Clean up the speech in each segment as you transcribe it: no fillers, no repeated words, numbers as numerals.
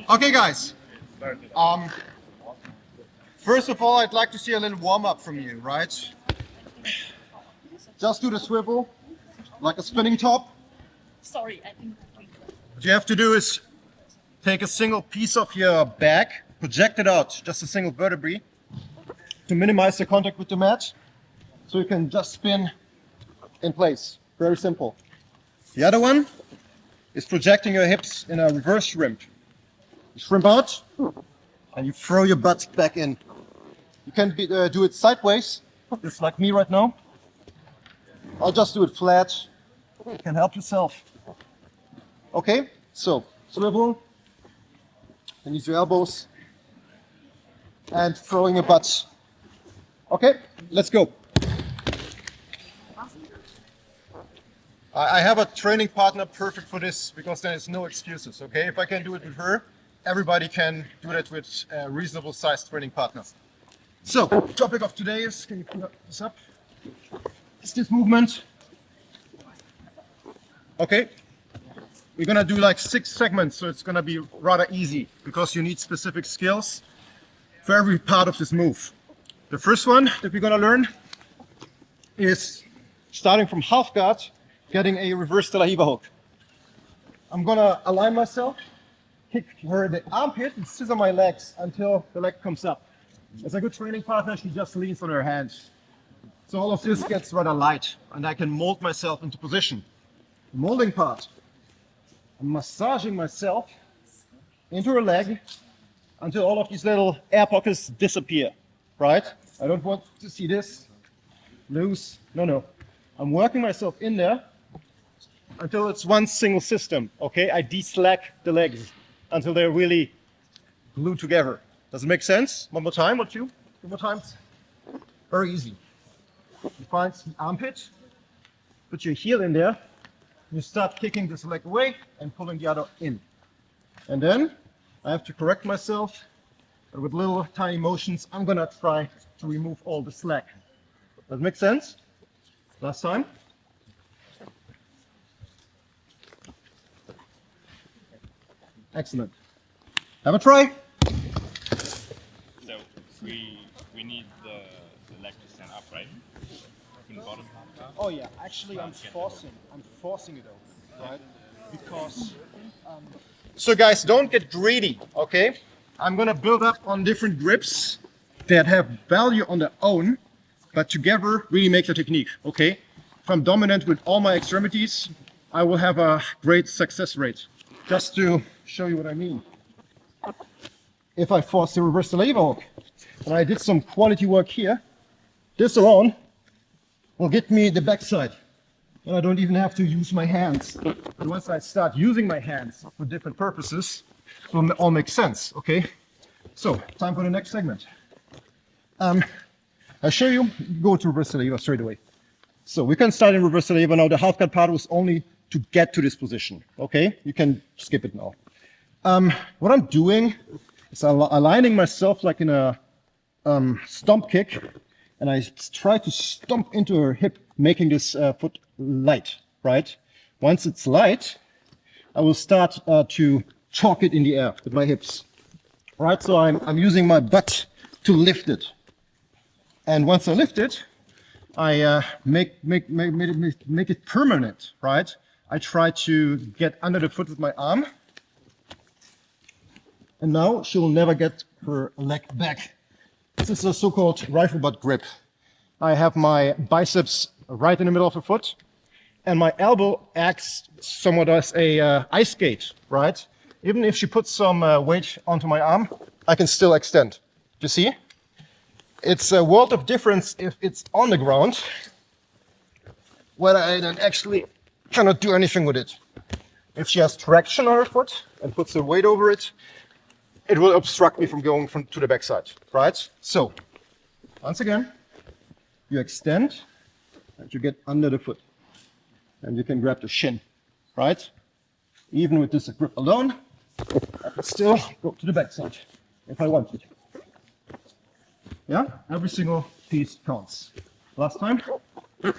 Okay, guys. First of all, I'd like to see a little warm-up from you, right? Just do the swivel, like a spinning top. Sorry, I think. What you have to do is take a single piece of your back, project it out, just a single vertebrae, to minimize the contact with the mat, so you can just spin in place. Very simple. The other one is projecting your hips in a reverse shrimp. You shrimp out, and you throw your butt back in. You can do it sideways, just like me right now. I'll just do it flat. You can help yourself. Okay, so swivel, and use your elbows, and throwing your butt. Okay, let's go. I have a training partner perfect for this because there is no excuses, okay? If I can do it with her, everybody can do that with a reasonable sized training partner. So, topic of today is, can you put this up? Is this movement. Okay, we're gonna do like 6 segments, so it's gonna be rather easy because you need specific skills for every part of this move. The first one that we're gonna learn is starting from half guard, getting a reverse de la Riva hook. I'm gonna align myself, kick her in the armpit and scissor my legs until the leg comes up. As a good training partner, she just leans on her hands. So all of this gets rather light and I can mold myself into position. The molding part, I'm massaging myself into her leg until all of these little air pockets disappear, right? I don't want to see this loose, no. I'm working myself in there until it's one single system, okay? I de-slack the legs until they're really glued together. Does it make sense? One more time, or two more times. Very easy. You find the armpit, put your heel in there, you start kicking this leg away and pulling the other in. And then I have to correct myself, but with little tiny motions, I'm gonna try to remove all the slack. Does it make sense? Last time. Excellent. Have a try. So we need the leg to stand up, right? From the bottom. Oh yeah, actually I'm forcing it over, right? Because so guys, don't get greedy, okay? I'm gonna build up on different grips that have value on their own, but together really make the technique, okay? If I'm dominant with all my extremities, I will have a great success rate. Just to show you what I mean. If I force the reverse de la Riva hook, and I did some quality work here, this alone will get me the backside. And I don't even have to use my hands. And once I start using my hands for different purposes, it will all make sense, okay? So, time for the next segment. I'll show you, go to reverse de la Riva straight away. So we can start in reverse de la Riva now. The half guard part was only to get to this position, okay? You can skip it now. What I'm doing is aligning myself like in a stomp kick, and I try to stomp into her hip, making this foot light, right? Once it's light, I will start to chalk it in the air with my hips, right? So I'm using my butt to lift it. And once I lift it, I make it permanent, right? I try to get under the foot with my arm. And now she will never get her leg back. This is a so-called rifle butt grip. I have my biceps right in the middle of the foot, and my elbow acts somewhat as a ice skate, right? Even if she puts some weight onto my arm, I can still extend. You see? It's a world of difference if it's on the ground, where I then actually cannot do anything with it. If she has traction on her foot and puts the weight over it, it will obstruct me from going to the backside, right? So, once again, you extend and you get under the foot. And you can grab the shin, right? Even with this grip alone, I can still go to the backside if I want to. Yeah, every single piece counts. Last time. I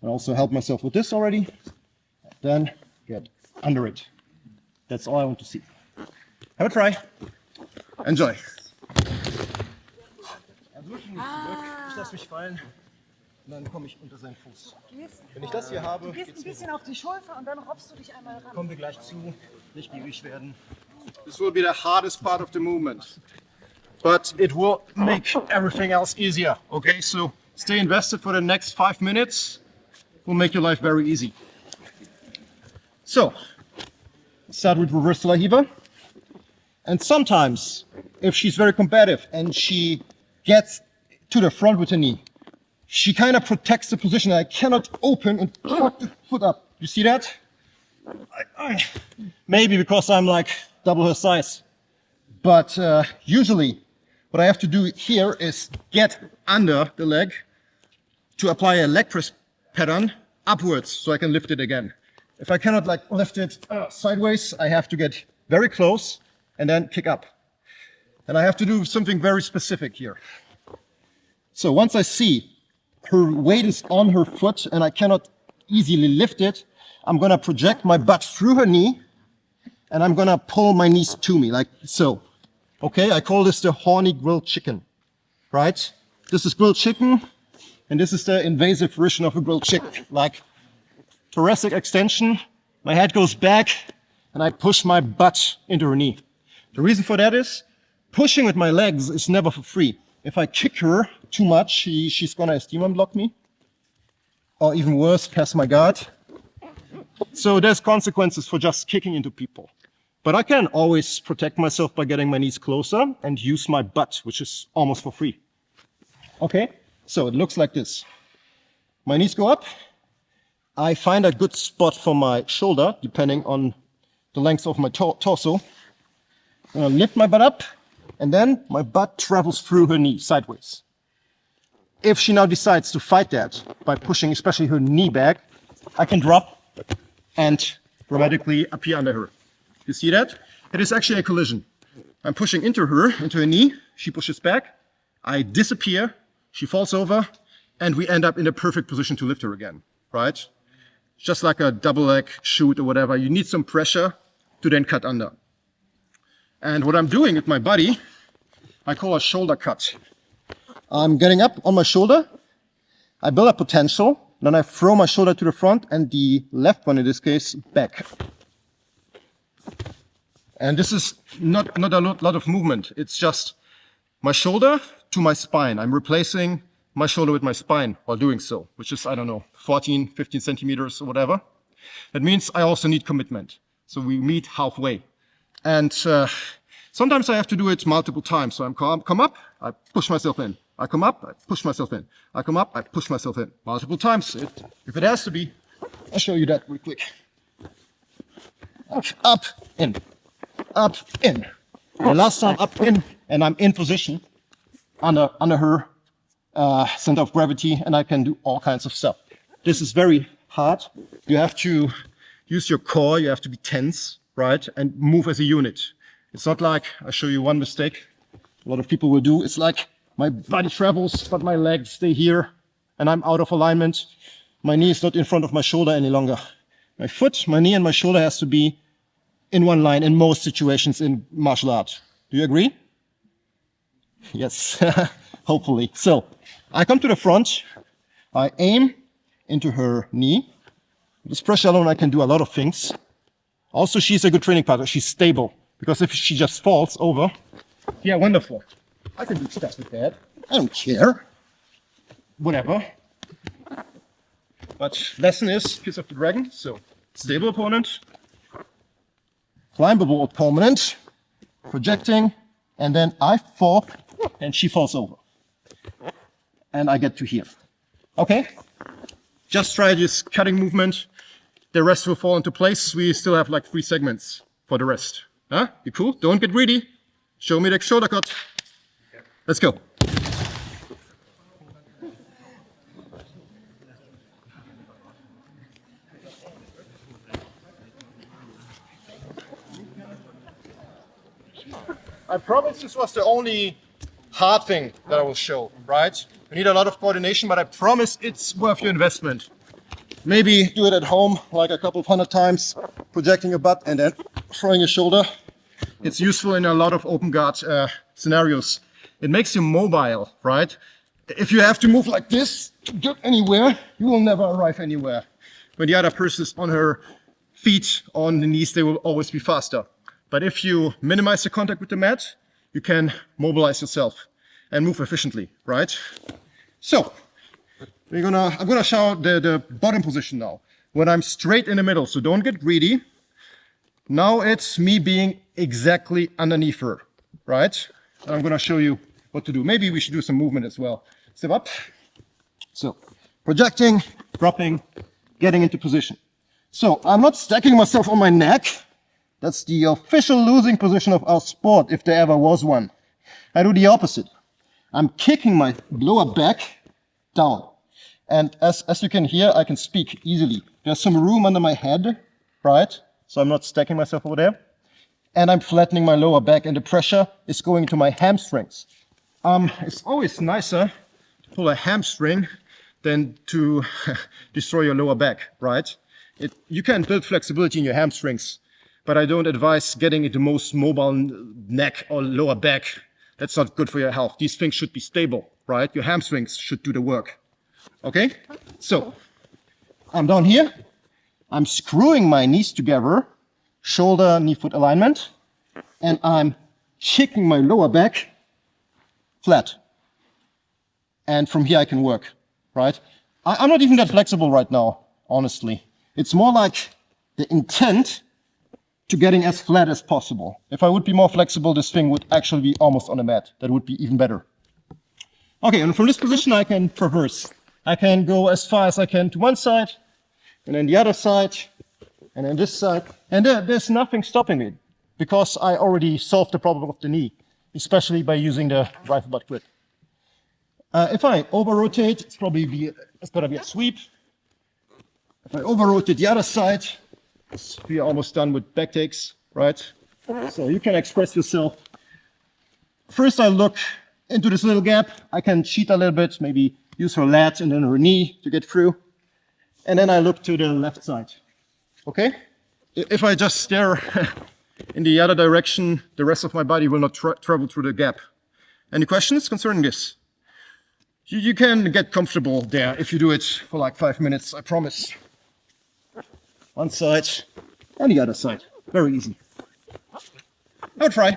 also help myself with this already. Then get under it. That's all I want to see. Have a try. Enjoy. Ich lasse mich fallen und dann komme ich unter seinen Fuß. Wenn ich das hier habe, Du gehst ein bisschen auf die Schulter und dann robbst du dich einmal ran. kommen wir gleich zu. Nicht gierig werden. This will be the hardest part of the movement, but it will make everything else easier. Okay, so stay invested for the next 5 minutes. Will make your life very easy. So, start with reversal Riva. And sometimes, if she's very combative and she gets to the front with her knee, she kind of protects the position. I cannot open and put the foot up. You see that? Maybe because I'm like double her size. But usually, what I have to do here is get under the leg to apply a leg press pattern upwards so I can lift it again. If I cannot like lift it sideways, I have to get very close and then kick up. And I have to do something very specific here. So once I see her weight is on her foot and I cannot easily lift it, I'm gonna project my butt through her knee and I'm gonna pull my knees to me like so. Okay, I call this the horny grilled chicken, right? This is grilled chicken and this is the invasive version of a grilled chicken. Like thoracic extension, my head goes back and I push my butt into her knee. The reason for that is pushing with my legs is never for free. If I kick her too much, she's gonna esteem block me. Or even worse, pass my guard. So there's consequences for just kicking into people. But I can always protect myself by getting my knees closer and use my butt, which is almost for free. Okay, so it looks like this. My knees go up. I find a good spot for my shoulder, depending on the length of my torso. I'm gonna lift my butt up, and then my butt travels through her knee sideways. If she now decides to fight that by pushing especially her knee back, I can drop and dramatically appear under her. You see that? It is actually a collision. I'm pushing into her knee, she pushes back, I disappear, she falls over, and we end up in a perfect position to lift her again, right? Just like a double leg shoot or whatever, you need some pressure to then cut under. And what I'm doing with my body, I call a shoulder cut. I'm getting up on my shoulder, I build up potential, then I throw my shoulder to the front and the left one in this case back. And this is not a lot of movement, it's just my shoulder to my spine. I'm replacing my shoulder with my spine while doing so, which is, I don't know, 14, 15 centimeters or whatever. That means I also need commitment. So we meet halfway. And sometimes I have to do it multiple times. So I come up, I push myself in. I come up, I push myself in. I come up, I push myself in. Multiple times. If it has to be, I'll show you that real quick. Up, in. Up, in. The last time up, in, and I'm in position under her center of gravity, and I can do all kinds of stuff. This is very hard. You have to use your core, you have to be tense, right? And move as a unit. It's not like, I'll show you one mistake a lot of people will do. It's like my body travels, but my legs stay here, and I'm out of alignment. My knee is not in front of my shoulder any longer. My foot, my knee, and my shoulder has to be in one line in most situations in martial art. Do you agree? Yes, hopefully. So, I come to the front, I aim into her knee. With this pressure alone, I can do a lot of things. Also, she's a good training partner. She's stable. Because if she just falls over, yeah, wonderful. I can do stuff with that. I don't care. Whatever. But lesson is Kiss of the Dragon. So, stable opponent, climbable opponent, projecting, and then I fall and she falls over. And I get to here. Okay? Just try this cutting movement. The rest will fall into place. We still have like 3 segments for the rest. Huh? You cool? Don't get greedy. Show me the shoulder cut. Let's go. I promise this was the only hard thing that I will show, right? You need a lot of coordination, but I promise it's worth your investment. Maybe do it at home like a couple of 100 times, projecting your butt and then throwing your shoulder. It's useful in a lot of open guard scenarios. It makes you mobile, right? If you have to move like this to get anywhere, you will never arrive anywhere. When the other person is on her feet, on the knees, they will always be faster. But if you minimize the contact with the mat, you can mobilize yourself and move efficiently, right? So, I'm gonna show the bottom position now. When I'm straight in the middle, so don't get greedy. Now it's me being exactly underneath her, right? And I'm gonna show you what to do. Maybe we should do some movement as well. Step up. So, projecting, dropping, getting into position. So, I'm not stacking myself on my neck. That's the official losing position of our sport, if there ever was one. I do the opposite. I'm kicking my lower back down. And as you can hear, I can speak easily. There's some room under my head, right? So I'm not stacking myself over there. And I'm flattening my lower back, and the pressure is going into my hamstrings. It's always nicer to pull a hamstring than to destroy your lower back, right? You can build flexibility in your hamstrings, but I don't advise getting into most mobile neck or lower back. That's not good for your health. These things should be stable, right? Your hamstrings should do the work. Okay? So, I'm down here. I'm screwing my knees together, shoulder, knee, foot alignment, and I'm kicking my lower back flat. And from here I can work, right? I'm not even that flexible right now, honestly. It's more like the intent to getting as flat as possible. If I would be more flexible, this thing would actually be almost on the mat. That would be even better. Okay, and from this position I can traverse. I can go as far as I can to one side, and then the other side, and then this side. And there's nothing stopping me, because I already solved the problem of the knee, especially by using the Riva butt grip. If I over-rotate, it's gonna be a sweep. If I over-rotate the other side, we are almost done with back takes, right? So you can express yourself. First I look into this little gap. I can cheat a little bit, maybe use her lat and then her knee to get through. And then I look to the left side, okay? If I just stare in the other direction, the rest of my body will not travel through the gap. Any questions concerning this? You can get comfortable there if you do it for like 5 minutes, I promise. One side and the other side. Very easy. I'll try.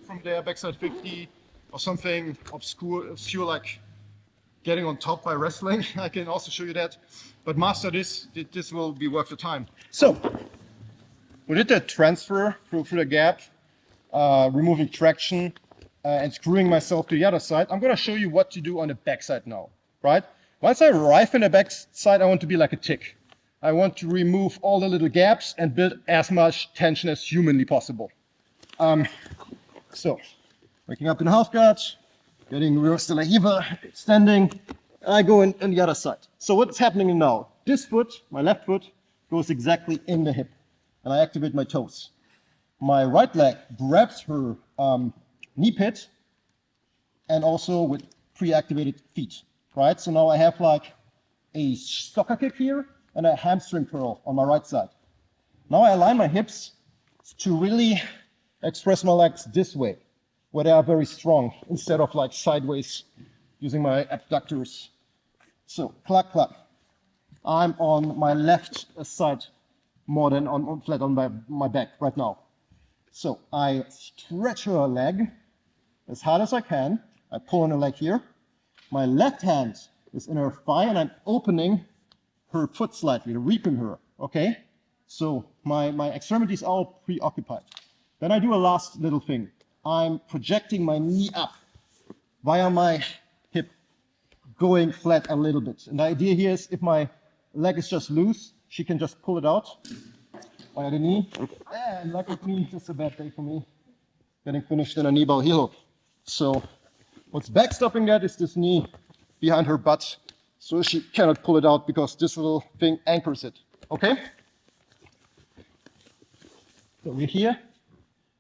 From there, backside 50 or something obscure like getting on top by wrestling. I can also show you that. But master this will be worth the time. So, we did the transfer through the gap, removing traction and screwing myself to the other side. I'm going to show you what to do on the back side now, right? Once I arrive in the back side, I want to be like a tick. I want to remove all the little gaps and build as much tension as humanly possible. So, waking up in half guard, getting reverse de la Riva, extending, and I go in the other side. So what's happening now? This foot, my left foot, goes exactly in the hip. And I activate my toes. My right leg grabs her knee pit, and also with pre-activated feet, right? So now I have like a soccer kick here and a hamstring curl on my right side. Now I align my hips to really express my legs this way, where they are very strong, instead of like sideways using my abductors. So, clack, clack. I'm on my left side more than flat on my back right now. So I stretch her leg as hard as I can. I pull on her leg here. My left hand is in her thigh and I'm opening her foot slightly, reaping her, okay? So my extremities are all preoccupied. Then I do a last little thing. I'm projecting my knee up via my hip, going flat a little bit. And the idea here is if my leg is just loose, she can just pull it out via the knee. And lucky me, just a bad day for me, getting finished in a knee bow heel hook. So what's backstopping that is this knee behind her butt, so she cannot pull it out because this little thing anchors it. Okay? So we're here.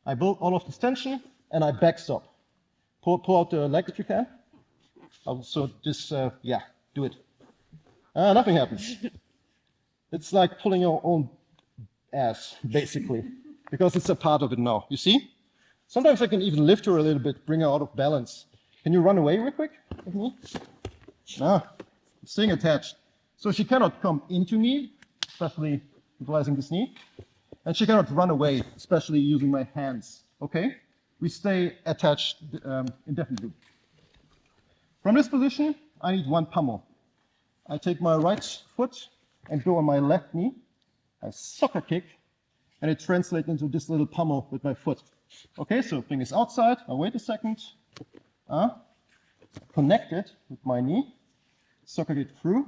I build all of this tension and I backstop. Pull out the leg if you can. So just, yeah, do it. Nothing happens. It's like pulling your own ass, basically, because it's a part of it now. You see? Sometimes I can even lift her a little bit, bring her out of balance. Can you run away real quick with me? No, staying attached. So she cannot come into me, especially utilizing this knee. And she cannot run away, especially using my hands. Okay? We stay attached indefinitely. From this position, I need one pummel. I take my right foot and go on my left knee. I soccer kick, and it translates into this little pummel with my foot. Okay, so fingers outside. I wait a second. Connect it with my knee. Soccer kick through.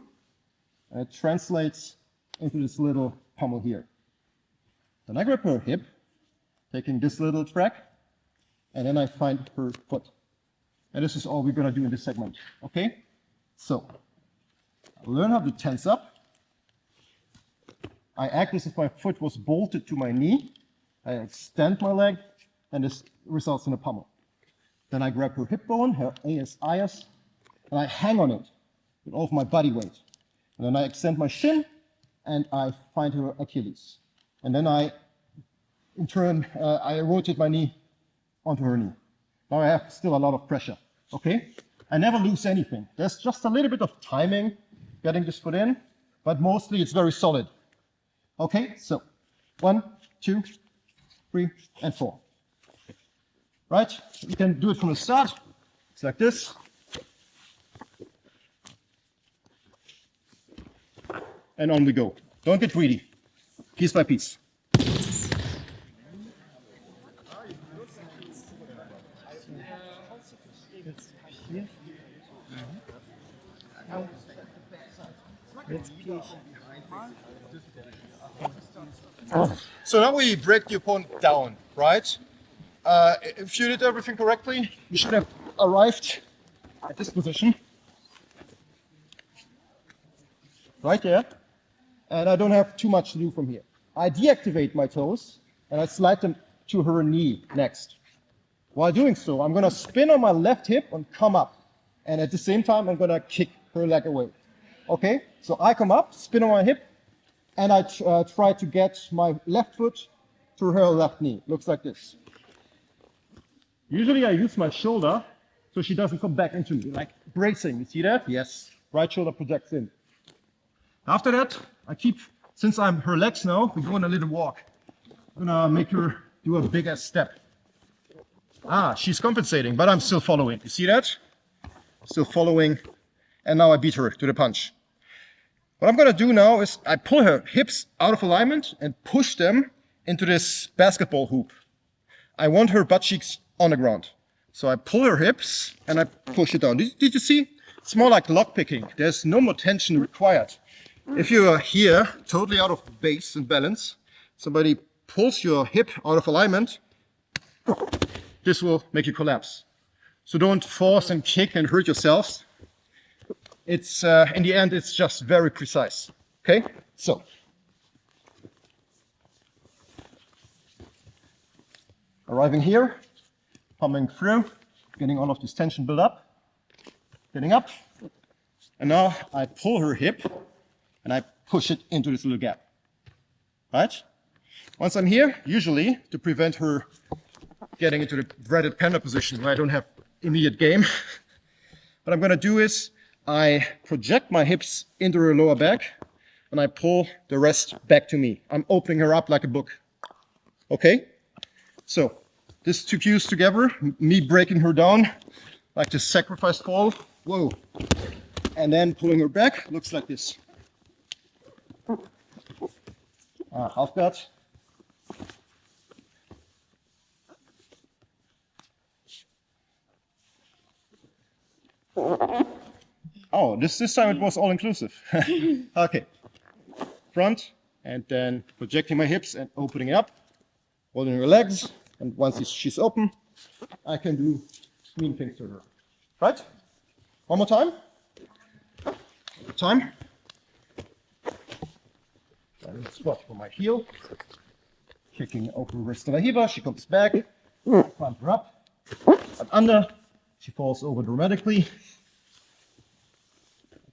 And it translates into this little pummel here. Then I grab her hip, taking this little track, and then I find her foot. And this is all we're going to do in this segment. Okay? So, I learn how to tense up. I act as if my foot was bolted to my knee. I extend my leg, and this results in a pummel. Then I grab her hip bone, her ASIS, and I hang on it with all of my body weight. And then I extend my shin, and I find her Achilles. And then in turn, I rotate my knee onto her knee. Now I have still a lot of pressure, okay? I never lose anything. There's just a little bit of timing getting this foot in, but mostly it's very solid. Okay, so 1, 2, 3, and 4. Right? You can do it from the start. It's like this. And on we go. Don't get greedy. Piece by piece. So now we break the opponent down, right? If you did everything correctly, you should have arrived at this position. Right there. And I don't have too much to do from here. I deactivate my toes and I slide them to her knee next. While doing so, I'm going to spin on my left hip and come up. And at the same time, I'm going to kick her leg away. Okay? So I come up, spin on my hip, and I try to get my left foot to her left knee. Looks like this. Usually I use my shoulder so she doesn't come back into me, like bracing. You see that? Yes. Right shoulder projects in. After that, I keep, since I'm her legs now, we go on a little walk. I'm gonna make her do a bigger step. She's compensating, but I'm still following. You see that? Still following, and now I beat her to the punch. What I'm gonna do now is I pull her hips out of alignment and push them into this basketball hoop. I want her butt cheeks on the ground. So I pull her hips and I push it down. Did you see? It's more like lock picking. There's no more tension required. If you are here, totally out of base and balance, somebody pulls your hip out of alignment, this will make you collapse. So don't force and kick and hurt yourselves. It's in the end, it's just very precise. Okay? So. Arriving here, pummeling through, getting all of this tension built up, getting up, and now I pull her hip and I push it into this little gap. Right? Once I'm here, usually to prevent her getting into the dreaded panda position where I don't have immediate game, what I'm going to do is I project my hips into her lower back and I pull the rest back to me. I'm opening her up like a book. Okay? So, these two cues together, me breaking her down like this sacrifice fall. Whoa. And then pulling her back, looks like this. Half guard. Oh, this time it was all inclusive. Okay. Front, and then projecting my hips and opening it up, holding her legs, and once she's open, I can do mean things to her. Right? One more time. Time. Spot for my heel. kicking over wrist of a Riva. She comes back, climb her up, cut under. She falls over dramatically.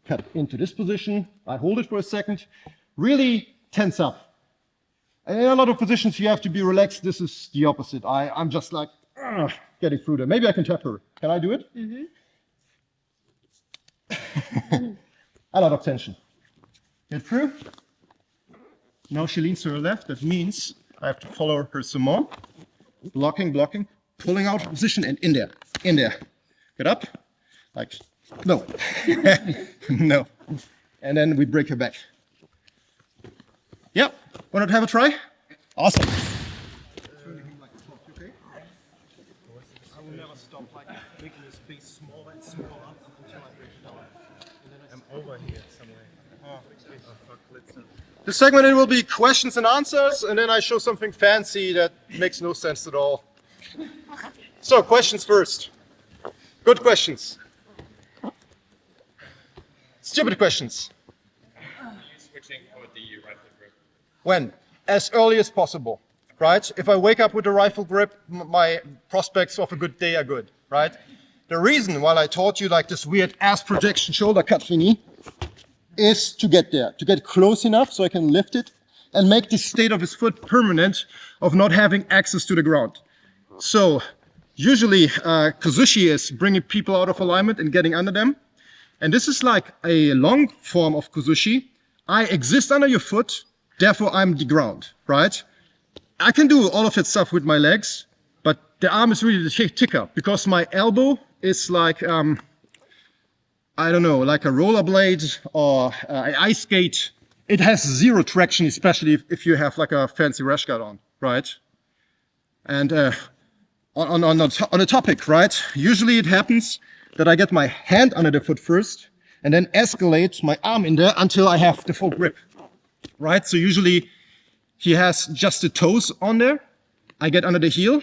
Cut into this position. I hold it for a second. Really tense up. And in a lot of positions, you have to be relaxed. This is the opposite. I'm just like getting through there. Maybe I can tap her. Can I do it? Mm-hmm. A lot of tension. Get through. Now she leans to her left. That means I have to follow her some more. Blocking, pulling out of position and in there. Get up. Like, no. No. And then we break her back. Yep. Want to have a try? Awesome. I will never stop making the space smaller and smaller until I break it down. I'm over here somewhere. This segment it will be questions and answers, and then I show something fancy that makes no sense at all. So, questions first. Good questions. Stupid questions. Switching for the rifle grip. When? As early as possible, right? If I wake up with a rifle grip, my prospects of a good day are good, right? The reason why I taught you like this weird ass projection shoulder cut thingy is to get there, to get close enough so I can lift it and make the state of his foot permanent of not having access to the ground. So usually Kazushi is bringing people out of alignment and getting under them. And this is like a long form of Kazushi. I exist under your foot, therefore I'm the ground, right? I can do all of that stuff with my legs, but the arm is really the ticker because my elbow is like, I don't know, like a rollerblade or an ice skate. It has zero traction, especially if you have like a fancy rash guard on, right? And on the topic, right? Usually it happens that I get my hand under the foot first and then escalate my arm in there until I have the full grip, right? So usually he has just the toes on there. I get under the heel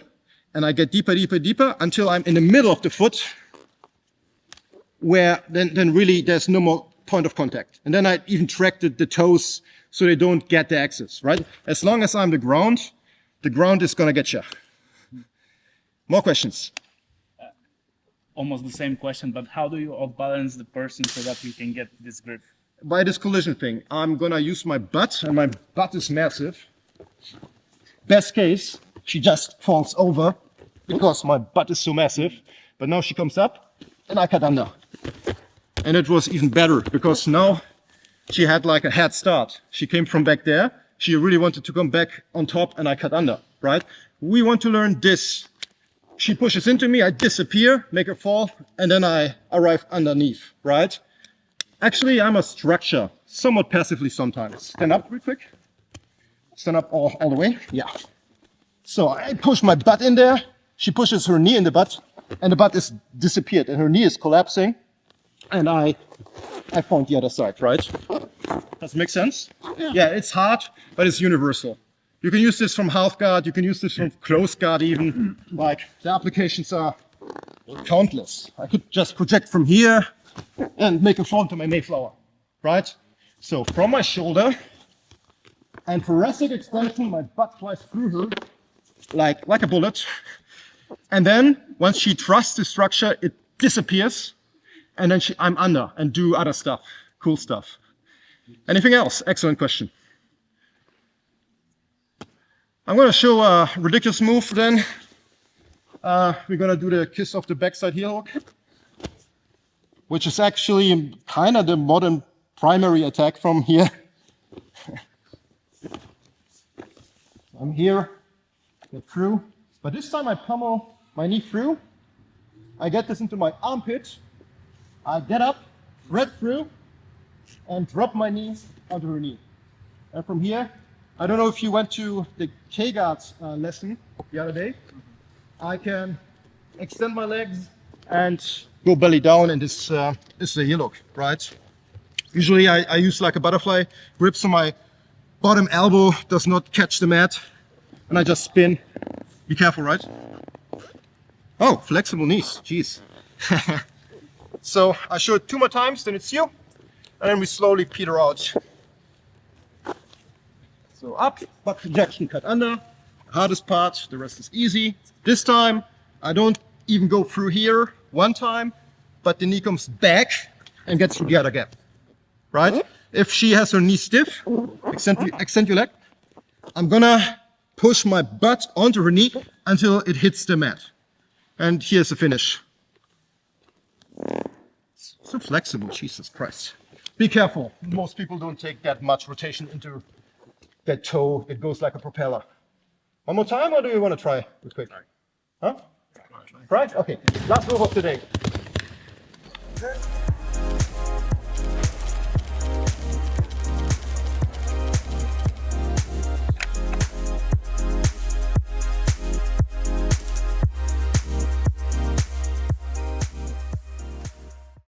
and I get deeper until I'm in the middle of the foot where then really there's no more point of contact. And then I even track the toes so they don't get the access, right? As long as I'm the ground is gonna get you. More questions? Almost the same question, but how do you outbalance the person so that you can get this grip? By this collision thing, I'm gonna use my butt, and my butt is massive. Best case, she just falls over because my butt is so massive. But now she comes up and I cut under. And it was even better because now she had like a head start. She came from back there. She really wanted to come back on top and I cut under, right? We want to learn this. She pushes into me, I disappear, make her fall, and then I arrive underneath, right? Actually, I'm a structure, somewhat passively sometimes. Stand up real quick. Stand up all the way. Yeah. So I push my butt in there. She pushes her knee in the butt, and the butt is disappeared, and her knee is collapsing. And I found the other side, right? Does it make sense? Yeah, it's hard, but it's universal. You can use this from half guard, you can use this from close guard even. Like, the applications are countless. I could just project from here and make a fall to my Mayflower, right? So from my shoulder and thoracic extension, my butt flies through her like a bullet. And then once she trusts the structure, it disappears. And then I'm under and do other stuff, cool stuff. Anything else? Excellent question. I'm going to show a ridiculous move then. We're going to do the kiss off the backside heel hook, which is actually kind of the modern primary attack from here. I'm here, get through, but this time I pummel my knee through. I get this into my armpit. I get up, thread through, and drop my knee onto her knee. And from here, I don't know if you went to the K-guards lesson the other day. I can extend my legs and go belly down, and this is the heel hook, right? Usually I use like a butterfly grip so my bottom elbow does not catch the mat, and I just spin. Be careful, right? Oh, flexible knees, jeez. So I show it 2 more times, then it's you, and then we slowly peter out. So up, butt projection, cut under, hardest part, the rest is easy. This time, I don't even go through here one time, but the knee comes back and gets together again, right? If she has her knee stiff, extend your leg. I'm gonna push my butt onto her knee until it hits the mat. And here's the finish. So flexible, Jesus Christ. Be careful. Most people don't take that much rotation into that toe. It goes like a propeller. One more time, or do you want to try it quick? Huh? Right? Okay. Last move of the day.